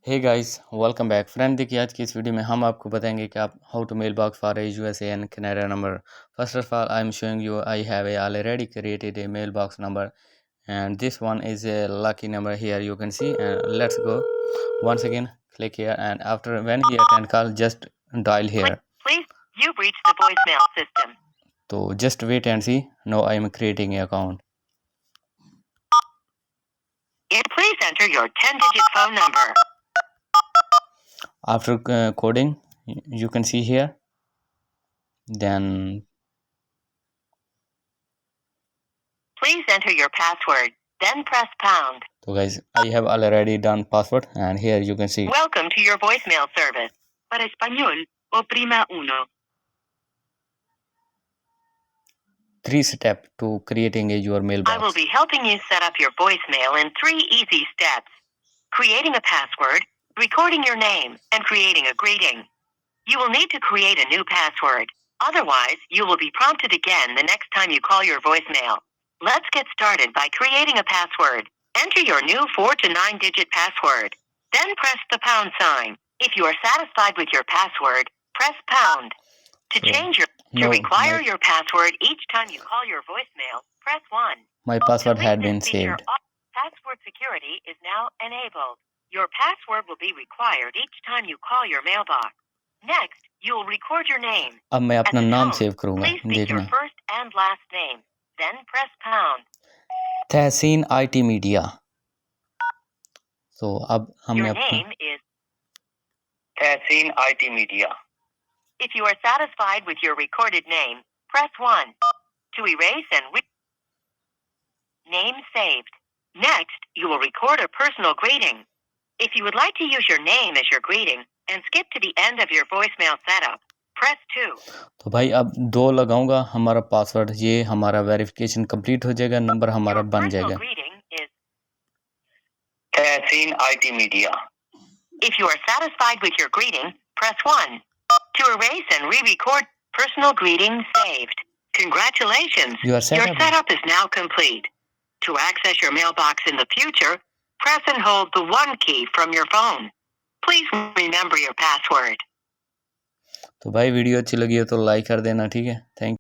हे guys welcome back friend. देखिए आज की इस वीडियो में हम आपको बताएंगे कि आप how to mail box for a USA and Canada number. First of all I am showing you I have a already created a mailbox number and this one is a lucky number. Here you can see and let's go once again. Click here and after when he attend call just dial here. Please, you've reached the voicemail system. So just wait and see. Now I am creating an account. Please enter your 10-digit phone number. After coding you can see here, then Please enter your password, then press pound. so guys I have already done password and here you can see Welcome to your voicemail service. Para español, oprima uno. 3 steps to creating your I will mailbox. be helping you set up your voicemail in 3 easy steps. Creating a password, recording your name, and creating a greeting. You will need to create a new password. Otherwise, you will be prompted again the next time you call your voicemail. Let's get started by creating a password. Enter your new 4 to 9-digit password. Then press the pound sign. If you are satisfied with your password, press pound. To change your require your password each time you call your voicemail, press 1. My password To leave had this been feature saved. off, password security is now enabled. Your password will be required each time you call your mailbox. Next, you will record your name. अब मैं At अपना the नाम tone, save करूंगा, please speak your देखना। first and last name. Then press pound. Tahseen IT media. तो अब हमने Your अपना name is Kaise IT Media. If you are satisfied with your recorded name, press 1. To erase and name saved. Next, you will record a personal greeting. If you would like to use your name as your greeting and skip to the end of your voicemail setup, press 2. तो भाई अब 2 लगाऊंगा, हमारा password ये हमारा verification complete हो जाएगा, number हमारा Your बन personal जाएगा। greeting is Kaise IT Media. If you are satisfied with your greeting, press 1. To erase and re-record, personal greeting saved. Congratulations. Your setup is now complete. To access your mailbox in the future, press and hold the 1 key from your phone. Please remember your password. तो भाई video अच्छी लगी हो तो like कर देना, ठीक है। थैंक